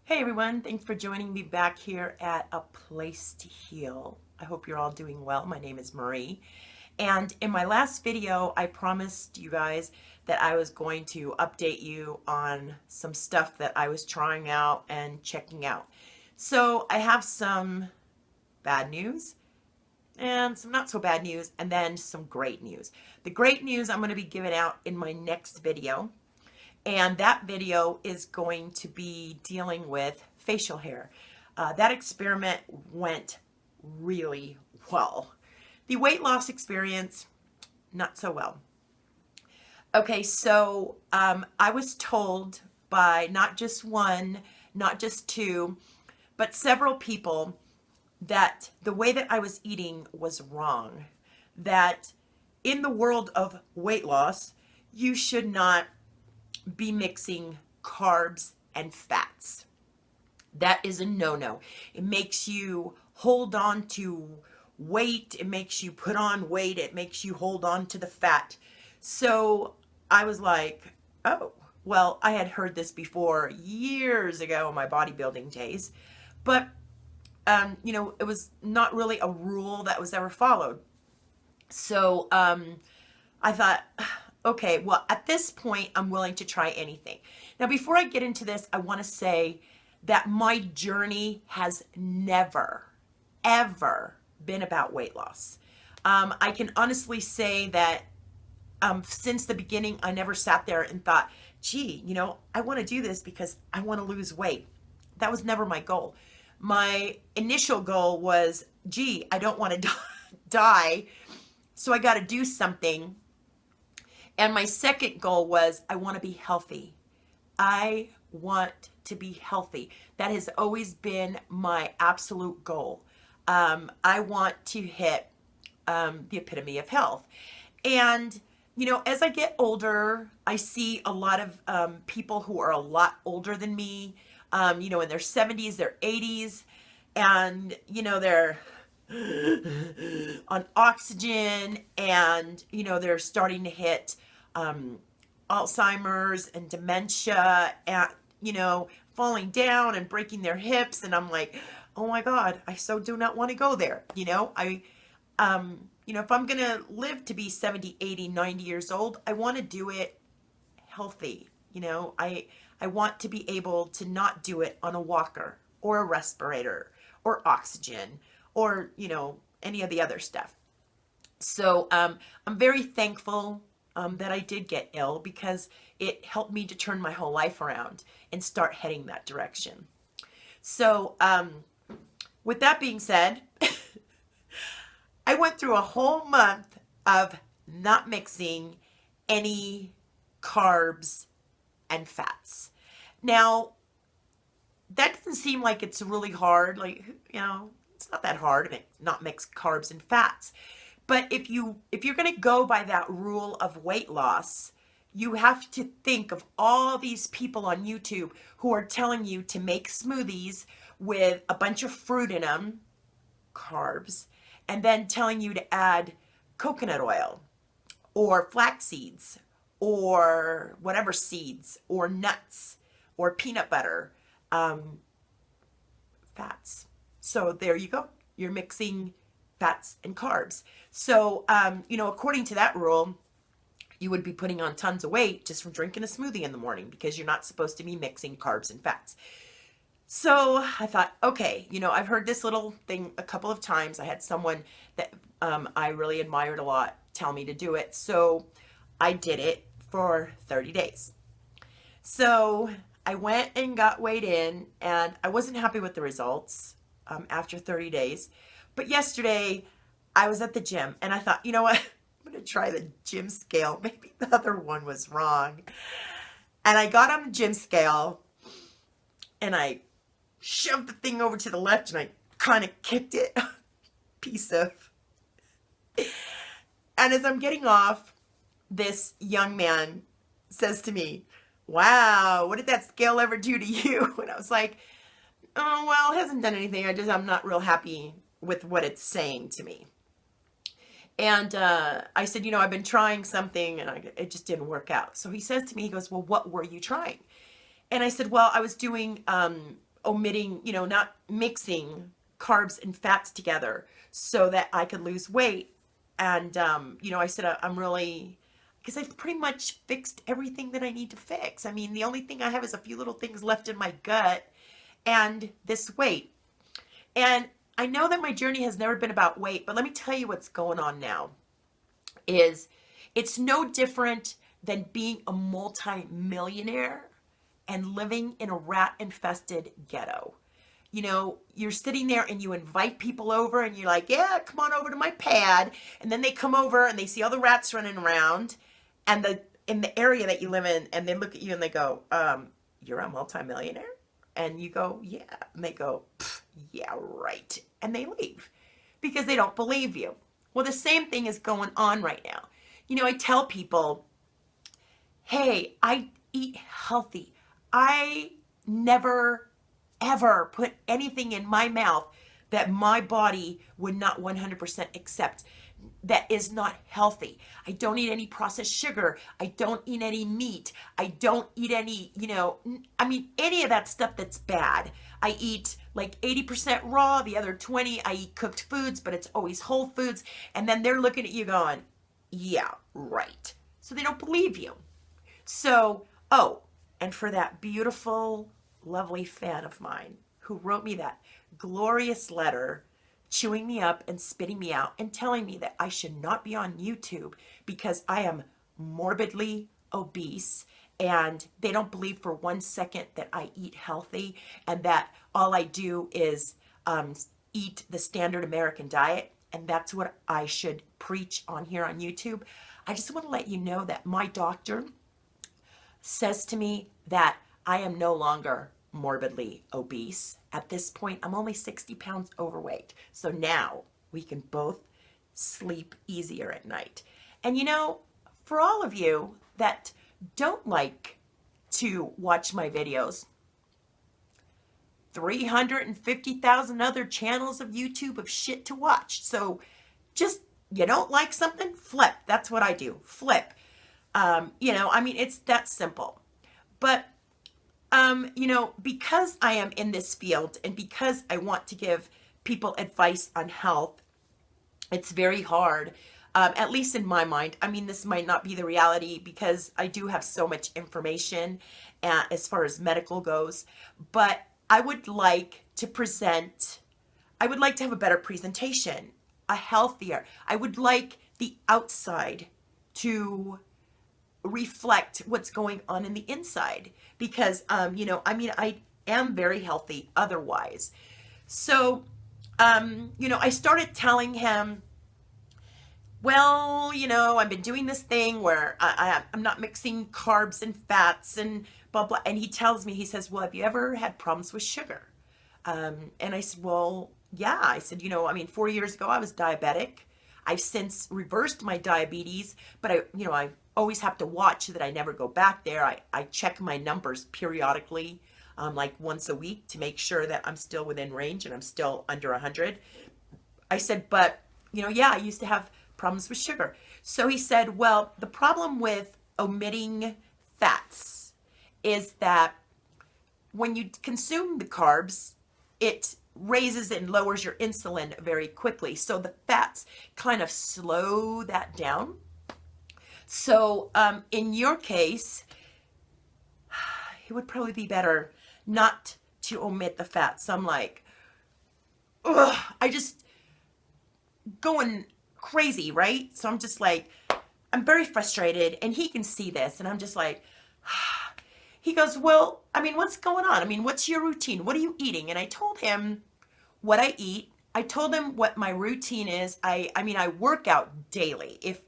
Hey everyone, thanks for joining me back here at A Place to Heal. I hope you're all doing well. My name is Marie. And in my last video, I promised you guys that I was going to update you on some stuff that I was trying out and checking out. So I have some bad news and some not so bad news, and then some great news. The great news I'm going to be giving out in my next video. And that video is going to be dealing with facial hair. That experiment went really well. The weight loss experience, not so well. Okay, so I was told by not just one, not just two, but several people that the way that I was eating was wrong. That in the world of weight loss, you should not be mixing carbs and fats. That is a no-no. It makes you hold on to weight. It makes you put on weight. It makes you hold on to the fat. So I was like, oh, well, I had heard this before years ago in my bodybuilding days, but it was not really a rule that was ever followed. So I thought, okay, well, at this point, I'm willing to try anything. Now, before I get into this, I want to say that my journey has never, ever been about weight loss. I can honestly say that since the beginning, I never sat there and thought, gee, I want to do this because I want to lose weight. That was never my goal. My initial goal was, gee, I don't want to die, so I got to do something. And my second goal was, I want to be healthy. I want to be healthy. That has always been my absolute goal. I want to hit the epitome of health. And, as I get older, I see a lot of people who are a lot older than me, in their 70s, their 80s, and, they're on oxygen and, they're starting to hit Alzheimer's and dementia and, falling down and breaking their hips. And I'm like, oh my God, I so do not want to go there. If I'm going to live to be 70, 80, 90 years old, I want to do it healthy. I want to be able to not do it on a walker or a respirator or oxygen or, any of the other stuff. So I'm very thankful that I did get ill because it helped me to turn my whole life around and start heading that direction. So with that being said, I went through a whole month of not mixing any carbs and fats. Now, that doesn't seem like it's really hard. It's not that hard to not mix carbs and fats. But if you're going to go by that rule of weight loss, you have to think of all these people on YouTube who are telling you to make smoothies with a bunch of fruit in them, carbs, and then telling you to add coconut oil or flax seeds or whatever seeds or nuts or peanut butter, fats. So there you go. You're mixing fats and carbs. So, according to that rule, you would be putting on tons of weight just from drinking a smoothie in the morning because you're not supposed to be mixing carbs and fats. So I thought, okay, I've heard this little thing a couple of times. I had someone that I really admired a lot tell me to do it. So I did it for 30 days. So I went and got weighed in, and I wasn't happy with the results after 30 days. But yesterday, I was at the gym, and I thought, you know what? I'm going to try the gym scale. Maybe the other one was wrong. And I got on the gym scale, and I shoved the thing over to the left, and I kind of kicked it. Piece of. And as I'm getting off, this young man says to me, wow, what did that scale ever do to you? And I was like, oh, well, it hasn't done anything. I'm not real happy with what it's saying to me. And I said, I've been trying something and it just didn't work out. So he says to me, he goes, well, what were you trying? And I said, well, I was doing omitting, you know, not mixing carbs and fats together so that I could lose weight. And, you know, I said, I'm really, because I've pretty much fixed everything that I need to fix. I mean, the only thing I have is a few little things left in my gut and this weight. And I know that my journey has never been about weight, but let me tell you what's going on now is it's no different than being a multi-millionaire and living in a rat-infested ghetto. You know, you're sitting there and you invite people over and you're like, yeah, come on over to my pad. And then they come over and they see all the rats running around and in the area that you live in, and they look at you and they go, you're a multimillionaire? And you go, yeah. And they go, yeah, right. And they leave because they don't believe you. Well, the same thing is going on right now. You know, I tell people, hey, I eat healthy. I never, ever put anything in my mouth that my body would not 100% accept that is not healthy. I don't eat any processed sugar. I don't eat any meat. I don't eat any, you know, I mean, any of that stuff that's bad. I eat like 80% raw, the other 20, I eat cooked foods, but it's always whole foods. And then they're looking at you going, yeah, right. So they don't believe you. So, oh, and for that beautiful, lovely fan of mine who wrote me that glorious letter, chewing me up and spitting me out and telling me that I should not be on YouTube because I am morbidly obese and they don't believe for 1 second that I eat healthy and that all I do is eat the standard American diet, and that's what I should preach on here on YouTube. I just want to let you know that my doctor says to me that I am no longer morbidly obese. At this point, I'm only 60 pounds overweight. So now we can both sleep easier at night. And you know, for all of you that don't like to watch my videos, 350,000 other channels of YouTube of shit to watch. So just, you don't like something? Flip. That's what I do. Flip. You know, I mean, it's that simple. But you know, because I am in this field and because I want to give people advice on health, it's very hard, at least in my mind. I mean, this might not be the reality because I do have so much information as far as medical goes, but I would like to present, I would like to have a better presentation, a healthier, I would like the outside to reflect what's going on in the inside because, you know, I mean, I am very healthy otherwise. So, you know, I started telling him, well, you know, I've been doing this thing where I'm not mixing carbs and fats and blah, blah. And he tells me, he says, well, have you ever had problems with sugar? And I said, well, yeah. I said, you know, I mean, 4 years ago, I was diabetic. I've since reversed my diabetes, but I always have to watch that I never go back there. I check my numbers periodically, like once a week to make sure that I'm still within range and I'm still under 100. I said, but, you know, yeah, I used to have problems with sugar. So he said, well, the problem with omitting fats is that when you consume the carbs, it raises and lowers your insulin very quickly. So the fats kind of slow that down. So in your case, it would probably be better not to omit the fats. So I'm like, ugh, I just going crazy, right? So I'm just like, I'm very frustrated and he can see this and I'm just like, he goes, well, I mean, what's going on? I mean, what's your routine? What are you eating? And I told him what I eat. I told him what my routine is. I mean, I work out daily. If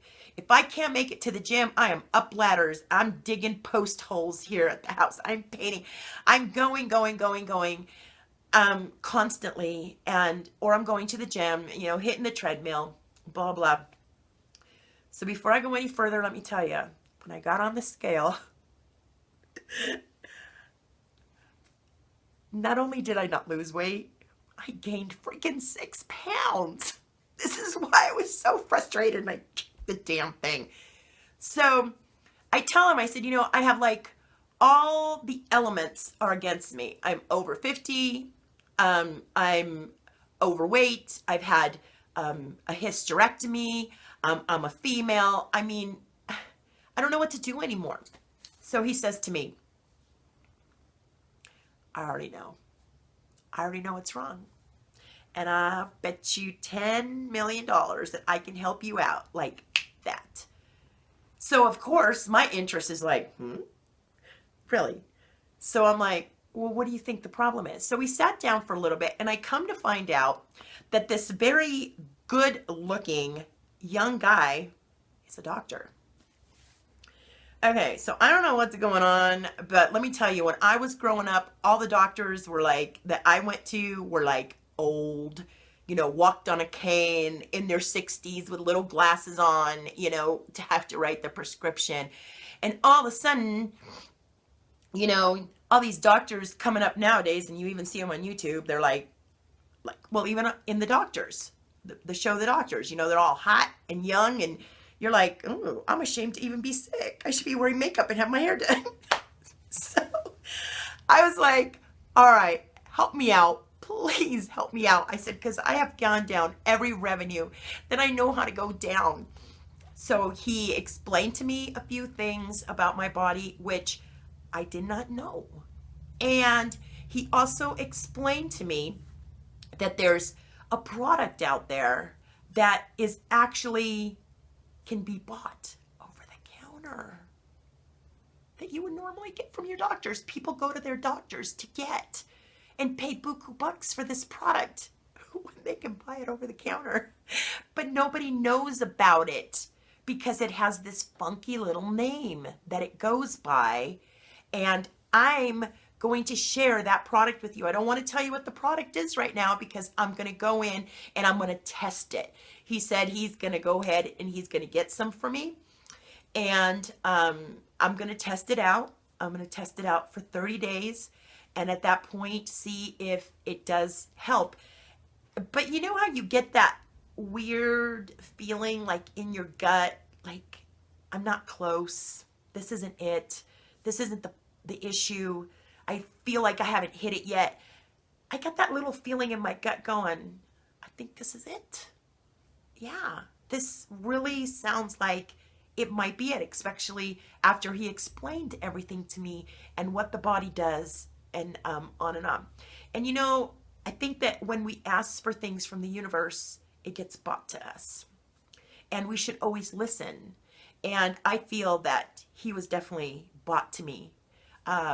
I can't make it to the gym, I am up ladders. I'm digging post holes here at the house. I'm painting. I'm going constantly, or I'm going to the gym, you know, hitting the treadmill, blah, blah. So before I go any further, let me tell you, when I got on the scale, not only did I not lose weight, I gained freaking 6 pounds. This is why I was so frustrated and I kicked the damn thing. So I tell him, I said, you know, I have like all the elements are against me. I'm over 50. I'm overweight. I've had a hysterectomy. I'm a female. I mean, I don't know what to do anymore. So he says to me, I already know. I already know what's wrong. And I bet you $10 million that I can help you out like that. So, of course, my interest is like, really? So I'm like, well, what do you think the problem is? So we sat down for a little bit, and I come to find out that this very good-looking young guy is a doctor. Okay, so I don't know what's going on, but let me tell you, when I was growing up, all the doctors were like, that I went to were like old, walked on a cane in their 60s with little glasses on, to have to write the prescription. And all of a sudden, all these doctors coming up nowadays, and you even see them on YouTube, they're like, well, even in the doctors, the show The Doctors, they're all hot and young, and you're like, oh, I'm ashamed to even be sick. I should be wearing makeup and have my hair done. So I was like, all right, help me out. Please help me out. I said, because I have gone down every revenue that I know how to go down. So he explained to me a few things about my body, which I did not know. And he also explained to me that there's a product out there that is actually can be bought over the counter that you would normally get from your doctors. People go to their doctors to get and pay buku bucks for this product when they can buy it over the counter. But nobody knows about it because it has this funky little name that it goes by. And I'm going to share that product with you. I don't want to tell you what the product is right now because I'm going to go in and I'm going to test it. He said he's going to go ahead and he's going to get some for me. And I'm going to test it out. I'm going to test it out for 30 days. And at that point, see if it does help. But you know how you get that weird feeling like in your gut, like I'm not close. This isn't it. This isn't the issue. I feel like I haven't hit it yet. I got that little feeling in my gut going, I think this is it. Yeah, this really sounds like it might be it, especially after he explained everything to me and what the body does and on and on. And I think that when we ask for things from the universe, it gets brought to us. And we should always listen. And I feel that he was definitely brought to me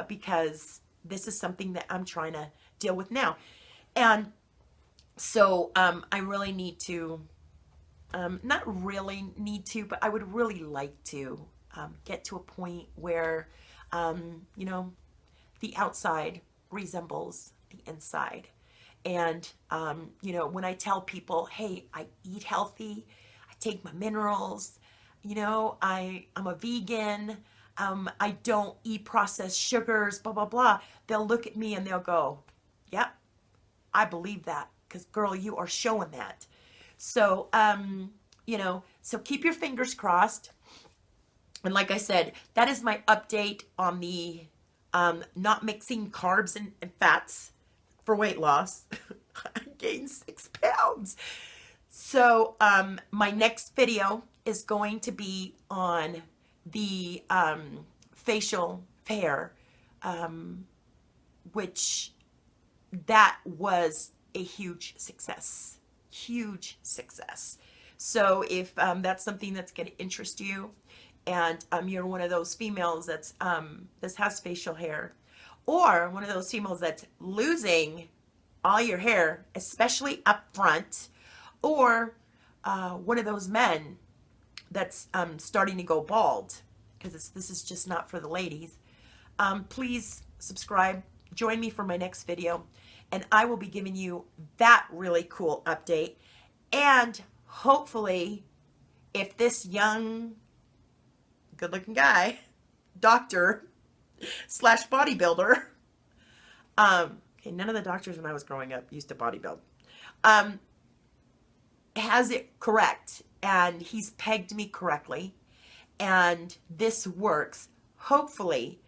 because this is something that I'm trying to deal with now. And so I really need to, not really need to, but I would really like to get to a point where, the outside resembles the inside. And, when I tell people, hey, I eat healthy, I take my minerals, I'm a vegan, I don't eat processed sugars, blah, blah, blah, they'll look at me and they'll go, yep, I believe that because, girl, you are showing that. So, so keep your fingers crossed. And like I said, that is my update on the not mixing carbs and fats for weight loss. I gained 6 pounds. So my next video is going to be on the facial hair, which that was a huge success. Huge success. So if that's something that's going to interest you, and you're one of those females that's that has facial hair, or one of those females that's losing all your hair, especially up front, or one of those men that's starting to go bald, because this is just not for the ladies, please subscribe, join me for my next video, and I will be giving you that really cool update. And hopefully, if this young, good-looking guy, doctor / bodybuilder, okay, none of the doctors when I was growing up used to bodybuild, has it correct, and he's pegged me correctly, and this works, hopefully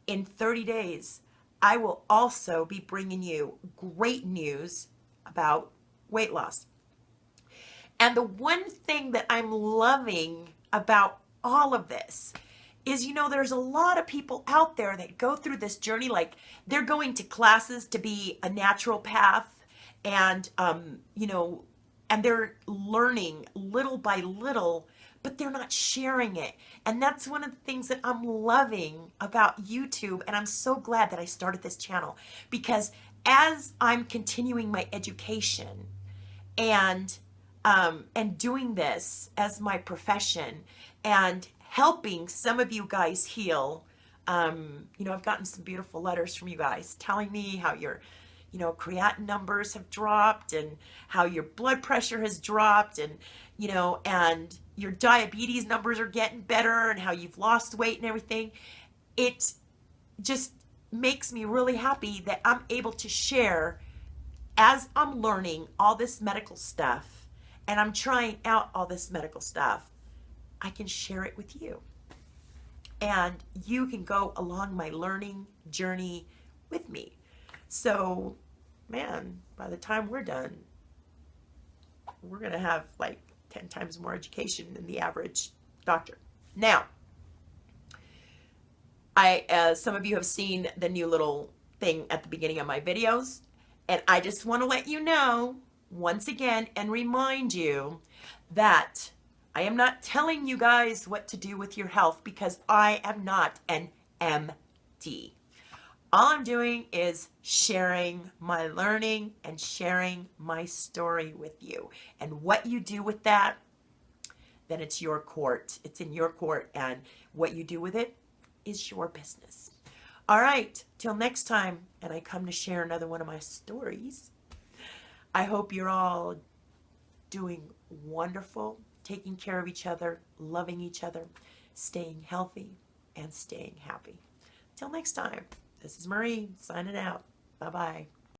in 30 days, I will also be bringing you great news about weight loss. And the one thing that I'm loving about all of this is, there's a lot of people out there that go through this journey, like they're going to classes to be a naturopath, and, and they're learning little by little, but they're not sharing it. And that's one of the things that I'm loving about YouTube. And I'm so glad that I started this channel, because as I'm continuing my education and doing this as my profession and helping some of you guys heal, I've gotten some beautiful letters from you guys telling me how your creatinine numbers have dropped, and how your blood pressure has dropped, and and your diabetes numbers are getting better, and how you've lost weight and everything. It just makes me really happy that I'm able to share as I'm learning all this medical stuff and I'm trying out all this medical stuff. I can share it with you, and you can go along my learning journey with me. So, man, by the time we're done, we're going to have like 10 times more education than the average doctor. Now, some of you have seen the new little thing at the beginning of my videos, and I just want to let you know once again and remind you that I am not telling you guys what to do with your health, because I am not an MD. All I'm doing is sharing my learning and sharing my story with you. And what you do with that, then it's your court. It's in your court, and what you do with it is your business. All right, till next time, and I come to share another one of my stories. I hope you're all doing wonderful, taking care of each other, loving each other, staying healthy, and staying happy. Till next time, this is Marie signing out. Bye-bye.